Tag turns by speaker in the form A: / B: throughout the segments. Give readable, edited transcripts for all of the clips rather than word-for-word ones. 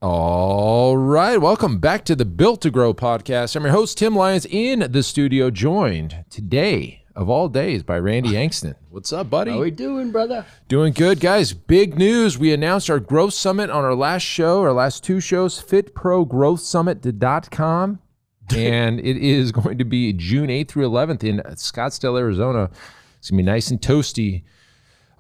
A: All right, welcome back to the Built to Grow podcast. I'm your host, Tim Lyons, in the studio, joined today, of all days, by Randy Angston. What's up, buddy?
B: How we doing, brother?
A: Doing good, guys. Big news. We announced our Growth Summit on our last two shows, FitProGrowthSummit.com, and it is going to be June 8th through 11th in Scottsdale, Arizona. It's going to be nice and toasty.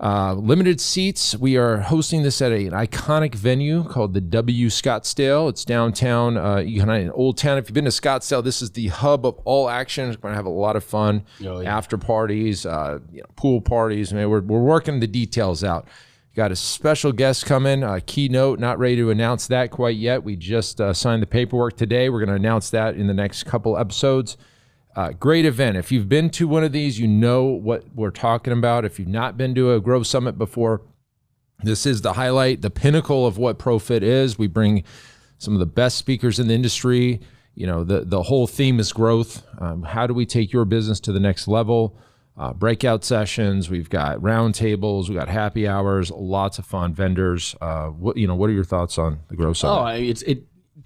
A: Limited seats. We are hosting this at an iconic venue called the W Scottsdale. It's downtown, in Old Town. If you've been to Scottsdale, this is the hub of all action. We're going to have a lot of fun. After parties, pool parties. I mean, we're working the details out. Got a special guest coming, keynote. Not ready to announce that quite yet. We just signed the paperwork today. We're going to announce that in the next couple episodes. Great event. If you've been to one of these, you know what we're talking about. If you've not been to a Growth Summit before, this is the highlight, the pinnacle of what ProFit is. We bring some of the best speakers in the industry. You know, the whole theme is growth. How do we take your business to the next level? Breakout sessions. We've got round tables. We've got happy hours. Lots of fun. Vendors. What are your thoughts on the Growth Summit?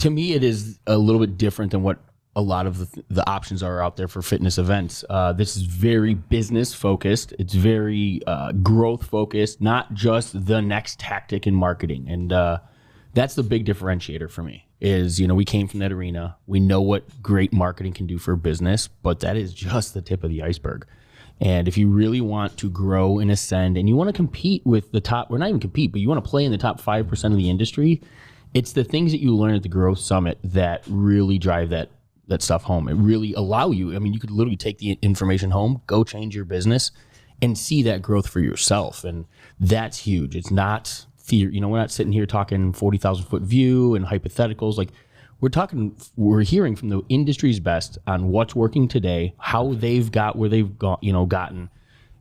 B: To me, it is a little bit different than what a lot of the options are out there for fitness events. This is very business focused. It's very growth focused, not just the next tactic in marketing. And that's the big differentiator for me is, we came from that arena. We know what great marketing can do for business, but that is just the tip of the iceberg. And if you really want to grow and ascend and you want to compete with the top, or not even compete, but you want to play in the top 5% of the industry, it's the things that you learn at the Growth Summit that really drive that stuff home. It really allow you. I mean, you could literally take the information home, go change your business, and see that growth for yourself. And that's huge. It's not fear. We're not sitting here talking 40,000 foot view and hypotheticals. Like we're hearing from the industry's best on what's working today, how they've got where they've gotten,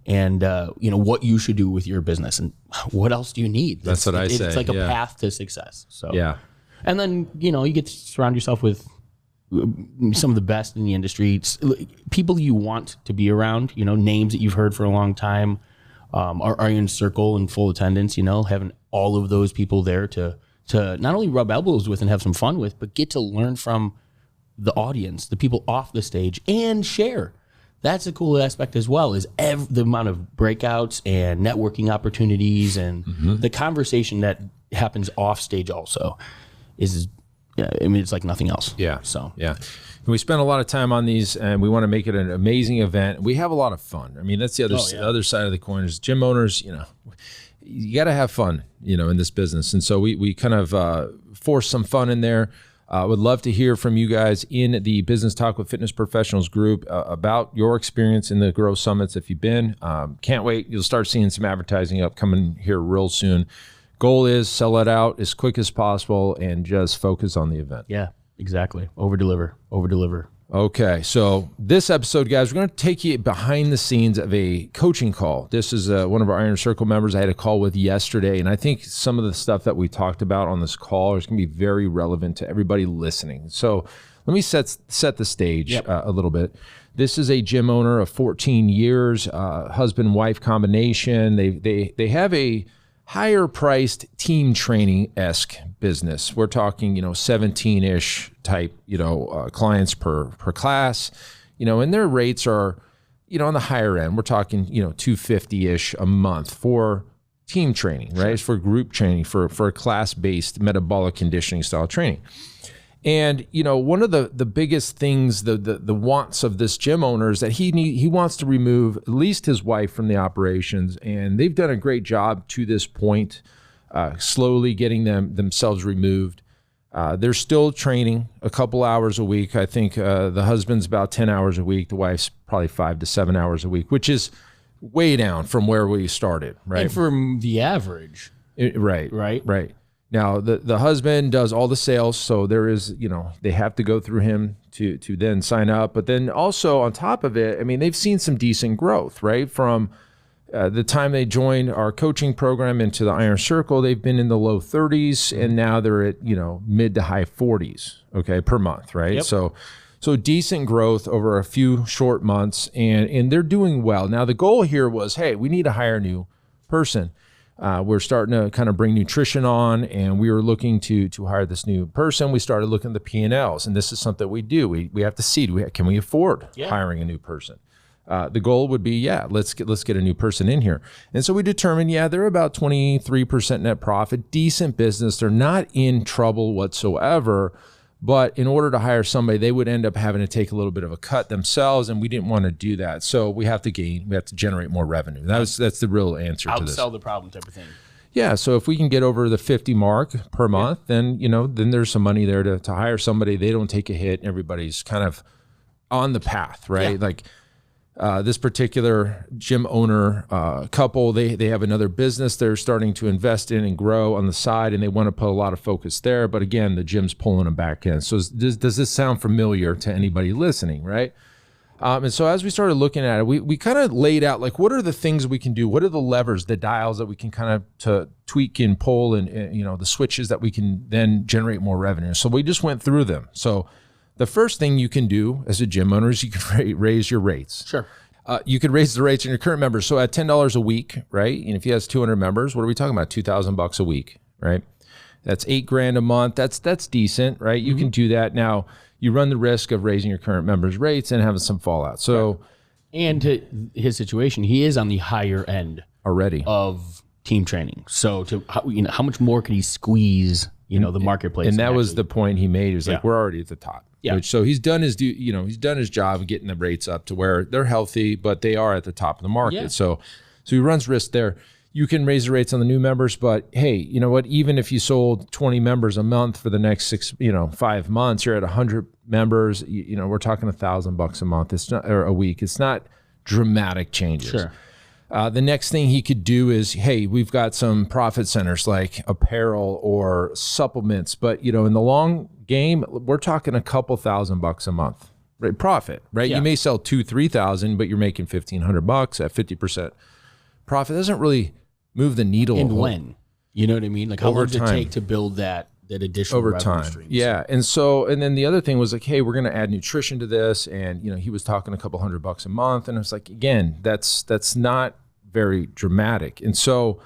B: and what you should do with your business and what else do you need.
A: That's what I say.
B: It's like a path to success. So
A: yeah.
B: And then, you get to surround yourself with some of the best in the industry, it's people you want to be around, names that you've heard for a long time, are in circle and full attendance, having all of those people there to not only rub elbows with and have some fun with, but get to learn from the audience, the people off the stage, and share. That's a cool aspect as well, is the amount of breakouts and networking opportunities and the conversation that happens off stage also is, it's like nothing else.
A: Yeah.
B: So,
A: yeah. We spend a lot of time on these and we want to make it an amazing event. We have a lot of fun. I mean, that's the other side of the coin is gym owners, you got to have fun, in this business. And so we kind of force some fun in there. Would love to hear from you guys in the Business Talk with Fitness Professionals group about your experience in the Growth Summits. If you've been, can't wait. You'll start seeing some advertising upcoming here real soon. Goal is sell it out as quick as possible and just focus on the event.
B: Yeah, exactly. Over deliver.
A: Okay, so this episode, guys, we're going to take you behind the scenes of a coaching call. This is one of our Iron Circle members I had a call with yesterday, and I think some of the stuff that we talked about on this call is going to be very relevant to everybody listening. So let me set the stage a little bit. This is a gym owner of 14 years, husband-wife combination. They have a higher priced team training-esque business. We're talking, 17-ish type, clients per class, and their rates are, on the higher end. We're talking, $250-ish a month for team training, right? It's for group training, for a class-based metabolic conditioning style training. And, one of the biggest things, the wants of this gym owner is that he wants to remove at least his wife from the operations. And they've done a great job to this point, slowly getting themselves removed. They're still training a couple hours a week. I think the husband's about 10 hours a week. The wife's probably 5 to 7 hours a week, which is way down from where we started, right?
B: And from the average.
A: Right. Now, the husband does all the sales, so there is, they have to go through him to then sign up. But then also on top of it, I mean, they've seen some decent growth, right? From the time they joined our coaching program into the Iron Circle, they've been in the low 30s, and now they're at, mid to high 40s, okay, per month, right?
B: Yep.
A: So decent growth over a few short months, and they're doing well. Now, the goal here was, hey, we need to hire a new person. we're starting to kind of bring nutrition on, and we were looking to hire this new person. We started looking at the P&Ls, and this is something we do. We have to see, can we afford hiring a new person? The goal would be, let's get a new person in here. And so we determined, they're about 23% net profit, decent business. They're not in trouble whatsoever. But in order to hire somebody, they would end up having to take a little bit of a cut themselves, and we didn't want to do that. So we have to generate more revenue. That's the real answer to this.
B: Outsell the problem type of thing.
A: Yeah, so if we can get over the 50 mark per month, then there's some money there to hire somebody. They don't take a hit, and everybody's kind of on the path, right?
B: Yeah.
A: Like this particular gym owner couple, they have another business they're starting to invest in and grow on the side, and they want to put a lot of focus there. But again, the gym's pulling them back in. So does this sound familiar to anybody listening, right? And so as we started looking at it, we kind of laid out, like, what are the things we can do? What are the levers, the dials that we can kind of to tweak and pull, and the switches that we can then generate more revenue. So we just went through them. So the first thing you can do as a gym owner is you can raise your rates.
B: Sure.
A: You could raise the rates on your current members. So at $10 a week, right? And if he has 200 members, what are we talking about? $2,000 a week, right? That's $8,000 a month. That's decent, right? You can do that. Now you run the risk of raising your current members' rates and having some fallout. So,
B: and to his situation, he is on the higher end
A: already
B: of team training. So how much more can he squeeze? The marketplace.
A: And that was the point he made. He was like, we're already at the top.
B: Yeah.
A: So he's done his he's done his job of getting the rates up to where they're healthy, but they are at the top of the market.
B: Yeah.
A: So he runs risk there. You can raise the rates on the new members, but hey, you know what? Even if you sold 20 members a month for the next 5 months, you're at 100 members. We're talking $1,000 a month. It's not, or a week. It's not dramatic changes.
B: Sure.
A: The next thing he could do is, hey, we've got some profit centers like apparel or supplements, but in the long game, we're talking a couple $1,000 a month, right? Profit, right?
B: Yeah.
A: You may sell 3,000, but you're making $1,500 at 50% profit. It doesn't really move the needle.
B: And when, you know what I mean? Like, how long does it take to build that additional
A: over
B: revenue
A: time?
B: streams?
A: Yeah. And then the other thing was like, hey, we're going to add nutrition to this. And, he was talking a couple $100 a month. And it's like, again, that's not very dramatic. And so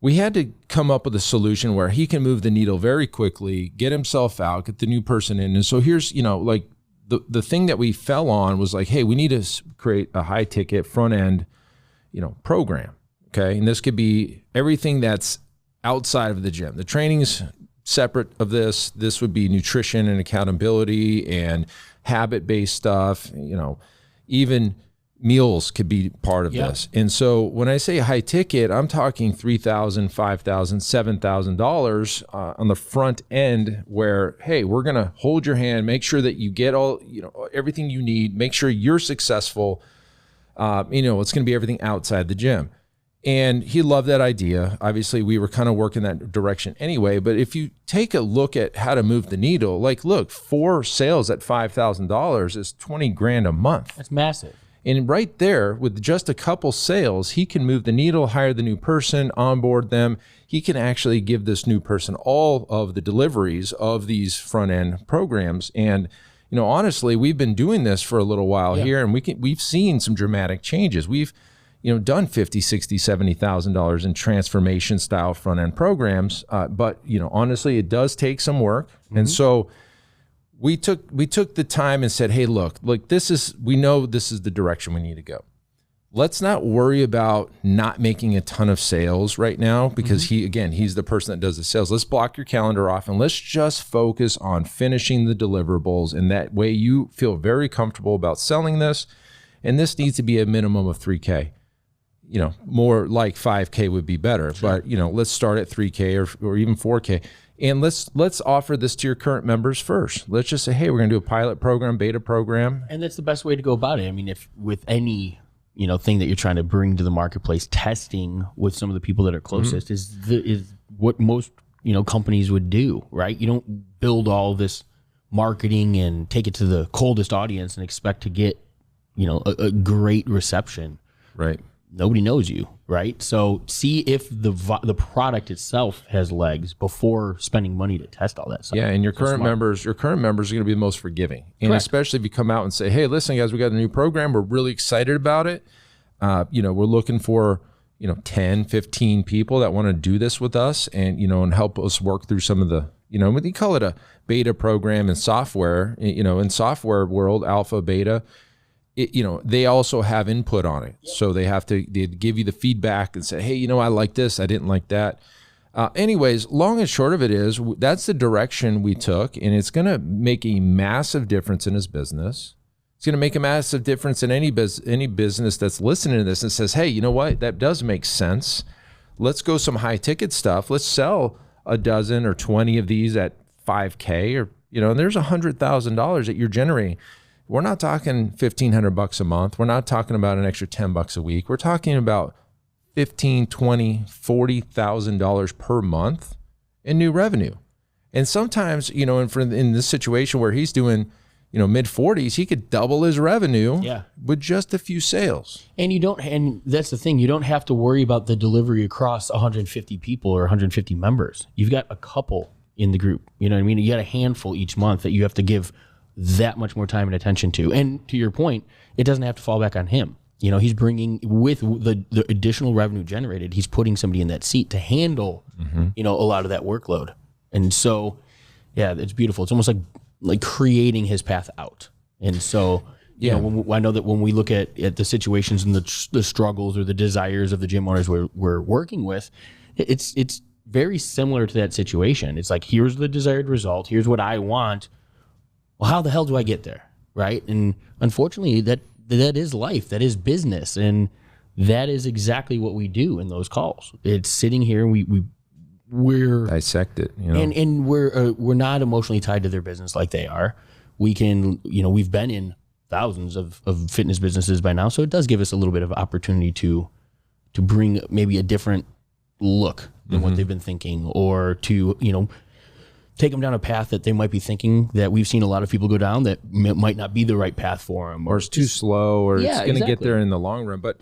A: we had to come up with a solution where he can move the needle very quickly, get himself out, get the new person in. And so here's, like the thing that we fell on was like, hey, we need to create a high ticket front end, program. Okay. And this could be everything that's outside of the gym. The training's separate of this. This would be nutrition and accountability and habit-based stuff, even meals could be part of this. And so when I say high ticket, I'm talking $3,000, $5,000, $7,000 on the front end where, hey, we're going to hold your hand, make sure that you get all, everything you need, make sure you're successful. It's going to be everything outside the gym. And he loved that idea. Obviously, we were kind of working that direction anyway. But if you take a look at how to move the needle, like, look, 4 sales at $5,000 is $20,000 a month.
B: That's massive.
A: And right there, with just a couple sales, he can move the needle, hire the new person, onboard them. He can actually give this new person all of the deliveries of these front-end programs. And, honestly, we've been doing this for a little while here, and we've seen some dramatic changes. We've, done $50,000, $60,000, $70,000 in transformation style front-end programs. But, honestly, it does take some work. And so we took the time and said, hey, look, we know this is the direction we need to go. Let's not worry about not making a ton of sales right now because he's the person that does the sales. Let's block your calendar off and let's just focus on finishing the deliverables. And that way you feel very comfortable about selling this. And this needs to be a minimum of $3,000. More like $5,000 would be better, but let's start at $3,000 or even $4,000. And let's offer this to your current members first. Let's just say, hey, we're going to do a pilot program, beta program.
B: And that's the best way to go about it. I mean, if with any, thing that you're trying to bring to the marketplace, testing with some of the people that are closest is what most, companies would do, right? You don't build all this marketing and take it to the coldest audience and expect to get, a great reception.
A: Right.
B: Nobody knows you, right? So see if the product itself has legs before spending money to test all that stuff.
A: Yeah, and your current members are going to be the most forgiving. And especially if you come out and say, hey, listen, guys, we got a new program. We're really excited about it. We're looking for 10, 15 people that want to do this with us and, and help us work through some of the, what you call it, a beta program in software, in software world, alpha, beta, they also have input on it. So they give you the feedback and say, hey, I like this, I didn't like that. Anyways, long and short of it is that's the direction we took, and it's going to make a massive difference in his business. It's going to make a massive difference in any business that's listening to this and says, hey, you know what? That does make sense. Let's go some high ticket stuff. Let's sell a dozen or 20 of these at $5K or, and there's $100,000 that you're generating. We're not talking $1,500 a month. We're not talking about an extra $10 a week. We're talking about $15,000, $20,000, $40,000 per month in new revenue. And sometimes, in this situation where he's doing, mid 40s, he could double his revenue with just a few sales.
B: And that's the thing, you don't have to worry about the delivery across 150 people or 150 members. You've got a couple in the group, you know what I mean? You got a handful each month that you have to give that much more time and attention to. And to your point, it doesn't have to fall back on him. He's bringing, with the additional revenue generated, he's putting somebody in that seat to handle, a lot of that workload. And so, it's beautiful. It's almost like creating his path out. And so, I know that when we look at the situations and the struggles or the desires of the gym owners we're working with, it's very similar to that situation. It's like, here's the desired result. Here's what I want. Well, how the hell do I get there? Right. And unfortunately, that is life. That is business. And that is exactly what we do in those calls. It's sitting here and we're
A: dissect it,
B: and we're not emotionally tied to their business like they are. We can, we've been in thousands of fitness businesses by now. So it does give us a little bit of opportunity to bring maybe a different look than what they've been thinking, or to, take them down a path that they might be thinking that we've seen a lot of people go down that might not be the right path for them,
A: or it's too slow, or it's going to get there in the long run. But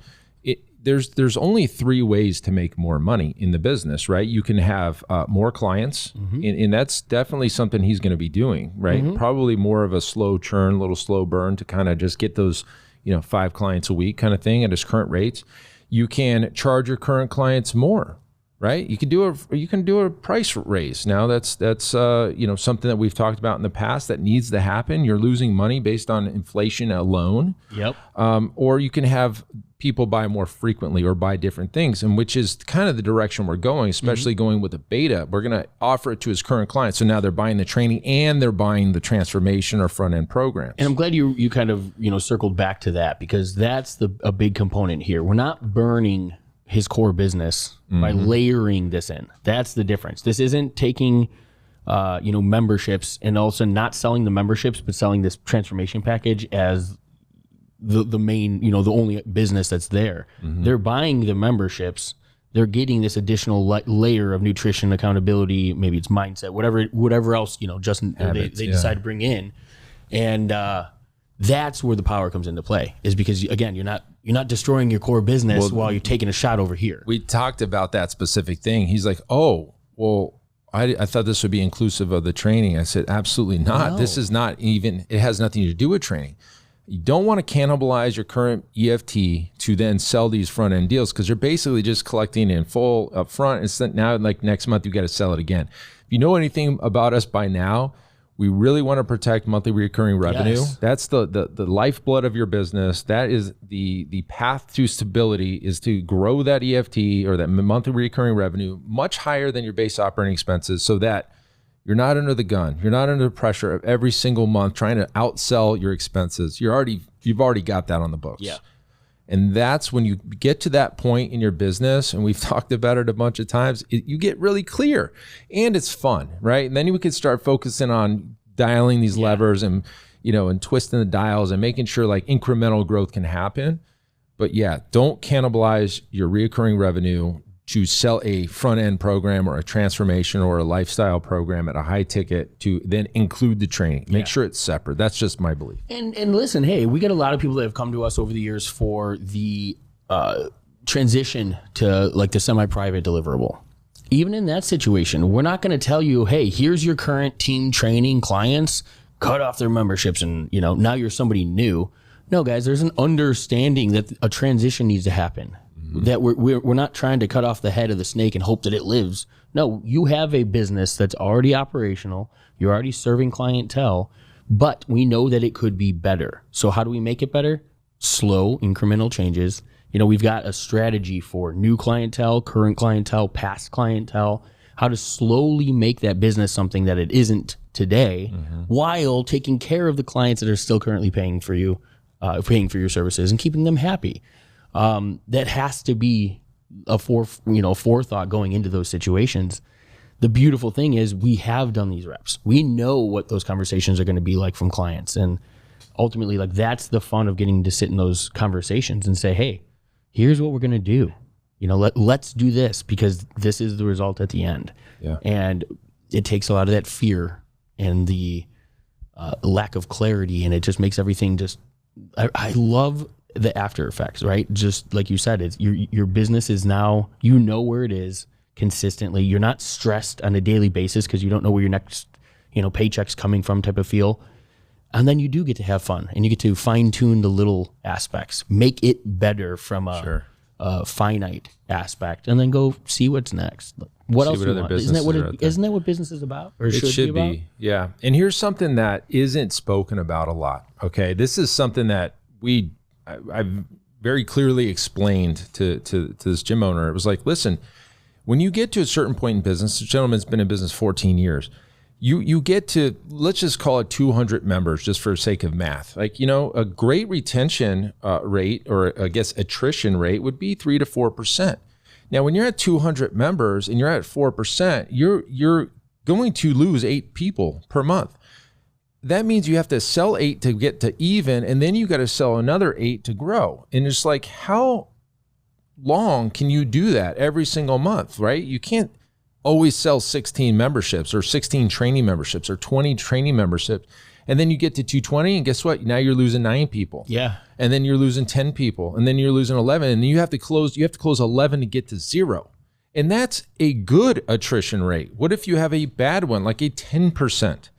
A: there's only three ways to make more money in the business, right? You can have more clients, and that's definitely something he's going to be doing, right? Probably more of a slow churn, little slow burn to kind of just get those, 5 clients a week kind of thing at his current rates. You can charge your current clients more, right? You can do a price raise. Now that's something that we've talked about in the past that needs to happen. You're losing money based on inflation alone.
B: Yep.
A: Or you can have people buy more frequently or buy different things, and which is kind of the direction we're going, especially going with a beta. We're going to offer it to his current clients. So now they're buying the training and they're buying the transformation or front end programs.
B: And I'm glad you kind of, circled back to that, because that's a big component here. We're not burning his core business by layering this in. That's the difference. This isn't taking, memberships and also not selling the memberships, but selling this transformation package as the main, the only business that's there. They're buying the memberships. They're getting this additional layer of nutrition, accountability, maybe it's mindset, whatever else, they decide to bring in. And that's where the power comes into play, is because, again, you're not destroying your core business while you're taking a shot over here.
A: We talked about that specific thing. He's like, oh, well, I thought this would be inclusive of the training. I said, absolutely not. No. This is not even, it has nothing to do with training. You don't want to cannibalize your current EFT to then sell these front end deals, because you're basically just collecting in full up front. And now, like next month, you got to sell it again. If you know anything about us by now, we really want to protect monthly recurring revenue. Yes. That's the lifeblood of your business. That is the path to stability, is to grow that EFT or that monthly recurring revenue much higher than your base operating expenses, so that you're not under the gun. You're not under the pressure of every single month trying to outsell your expenses. You've already got that on the books.
B: Yeah.
A: And that's when you get to that point in your business, and we've talked about it a bunch of times, you get really clear and it's fun, right? And then you could start focusing on dialing these levers and, and twisting the dials and making sure like incremental growth can happen. But don't cannibalize your recurring revenue to sell a front end program or a transformation or a lifestyle program at a high ticket to then include the training. Make sure it's separate. That's just my belief.
B: And listen, hey, we got a lot of people that have come to us over the years for the transition to like the semi-private deliverable. Even in that situation, we're not going to tell you, hey, here's your current team training clients, cut off their memberships and, now you're somebody new. No, guys, there's an understanding that a transition needs to happen. that we're not trying to cut off the head of the snake and hope that it lives. No, you have a business that's already operational. You're already serving clientele, but we know that it could be better. So how do we make it better? Slow, incremental changes. We've got a strategy for new clientele, current clientele, past clientele, how to slowly make that business something that it isn't today, while taking care of the clients that are still currently paying for you, paying for your services and keeping them happy. That has to be a forethought going into those situations. The beautiful thing is we have done these reps. We know what those conversations are going to be like from clients. And ultimately, like, that's the fun of getting to sit in those conversations and say, hey, here's what we're going to do. Let's do this because this is the result at the end.
A: Yeah.
B: And it takes a lot of that fear and the lack of clarity, and it just makes everything I love the after effects, right? Just like you said, it's your business is now, where it is consistently. You're not stressed on a daily basis because you don't know where your next, paycheck's coming from type of feel. And then you do get to have fun and you get to fine tune the little aspects, make it better from a finite aspect, and then go see what's next. What else do you want? Isn't that what business is about? Or
A: it should be. Yeah. And here's something that isn't spoken about a lot. Okay. This is something that I've very clearly explained to this gym owner. It was like, listen, when you get to a certain point in business, the gentleman's been in business 14 years, you get to, let's just call it 200 members just for sake of math. Like, a great retention rate, or I guess attrition rate, would be 3 to 4%. Now, when you're at 200 members and you're at 4%, you're going to lose 8 people per month. That means you have to sell 8 to get to even, and then you got to sell another 8 to grow. And it's like, how long can you do that every single month, right? You can't always sell 16 memberships or 16 training memberships or 20 training memberships. And then you get to 220, and guess what? Now you're losing 9 people.
B: Yeah.
A: And then you're losing 10 people, and then you're losing 11, and then you have to close 11 to get to 0. And that's a good attrition rate. What if you have a bad one, like a 10%,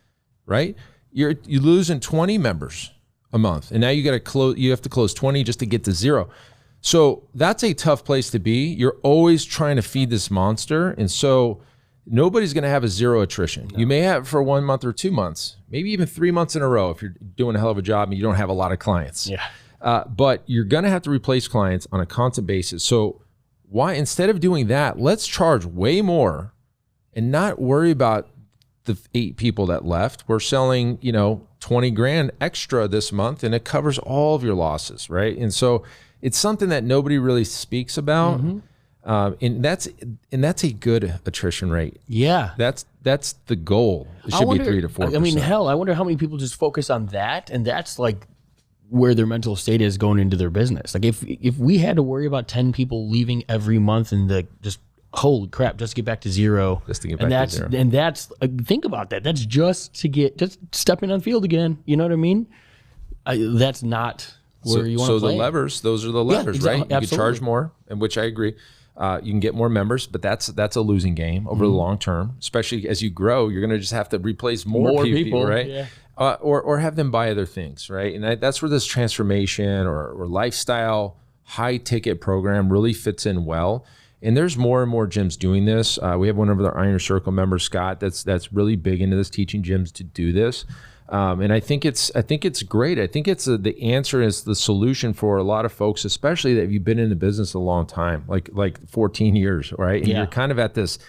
A: right? You're losing 20 members a month, and now you have to close 20 just to get to 0. So that's a tough place to be. You're always trying to feed this monster. And so nobody's going to have a 0 attrition. No. You may have it for 1 month or 2 months, maybe even 3 months in a row if you're doing a hell of a job and you don't have a lot of clients.
B: Yeah.
A: But you're going to have to replace clients on a constant basis. So why, instead of doing that, let's charge way more and not worry about the 8 people that left. We're selling, 20 grand extra this month, and it covers all of your losses, right? And so it's something that nobody really speaks about. And that's a good attrition rate.
B: Yeah.
A: That's the goal. It should be 3 to 4%.
B: I mean, hell, I wonder how many people just focus on that, and that's like where their mental state is going into their business. Like if we had to worry about 10 people leaving every month and just holy crap, just to get back to 0.
A: Just to get back to 0.
B: And that's think about that. That's just stepping on field again. You know what I mean? That's not where you want to play.
A: So the levers, those are the levers, right? You can charge more, and which I agree. You can get more members, but that's a losing game over the long term. Especially as you grow, you're going to just have to replace more people, right? Yeah. Or have them buy other things, right? And that's where this transformation or lifestyle high ticket program really fits in well. And there's more and more gyms doing this. We have one of our Iron Circle members, Scott, that's really big into this, teaching gyms to do this. And I think it's great. I think it's the answer is the solution for a lot of folks, especially that you've been in the business a long time, like 14 years, right? And you're kind of at this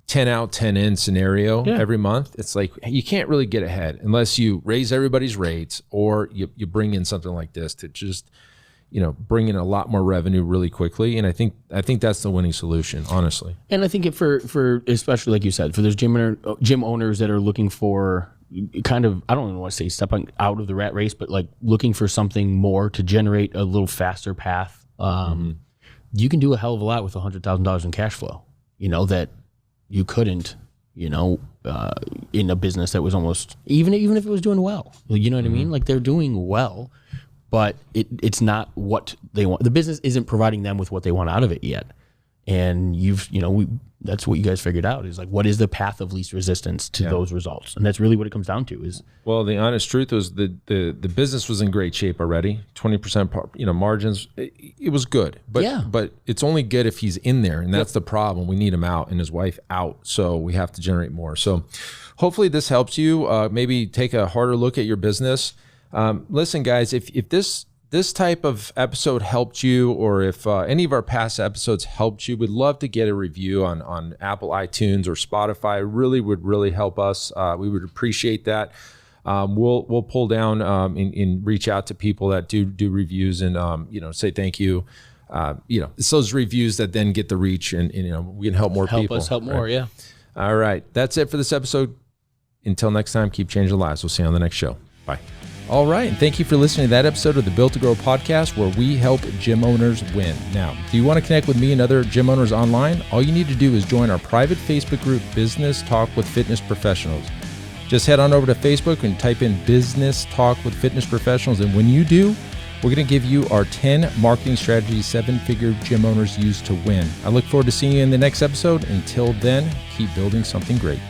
A: 10 out, 10 in scenario every month. It's like you can't really get ahead unless you raise everybody's rates or you bring in something like this to just bring in a lot more revenue really quickly. And I think that's the winning solution, honestly.
B: And I think for especially like you said, for those gym owners that are looking for kind of, I don't even want to say stepping out of the rat race, but like looking for something more to generate a little faster path. You can do a hell of a lot with $100,000 in cash flow, that you couldn't, in a business that was almost, even if it was doing well, you know what I mean? Like they're doing well, but it's not what they want. The business isn't providing them with what they want out of it yet. And that's what you guys figured out is like, what is the path of least resistance to those results? And that's really what it comes down to is.
A: Well, the honest truth was the business was in great shape already. 20%, margins. It was good, but it's only good if he's in there, and that's the problem. We need him out and his wife out, so we have to generate more. So, hopefully, this helps you. Maybe take a harder look at your business. Listen, guys, if this type of episode helped you, or if any of our past episodes helped you, we'd love to get a review on Apple iTunes or Spotify. Would really help us. We would appreciate that. We'll pull down and reach out to people that do reviews and say thank you. It's those reviews that then get the reach and we can help more people.
B: Help more. Yeah.
A: All right, that's it for this episode. Until next time, keep changing lives. We'll see you on the next show. Bye. All right, and thank you for listening to that episode of the Built to Grow podcast, where we help gym owners win. Now, do you want to connect with me and other gym owners online? All you need to do is join our private Facebook group, Business Talk with Fitness Professionals. Just head on over to Facebook and type in Business Talk with Fitness Professionals, and when you do, we're going to give you our 10 marketing strategies 7-figure gym owners use to win. I look forward to seeing you in the next episode. Until then, keep building something great.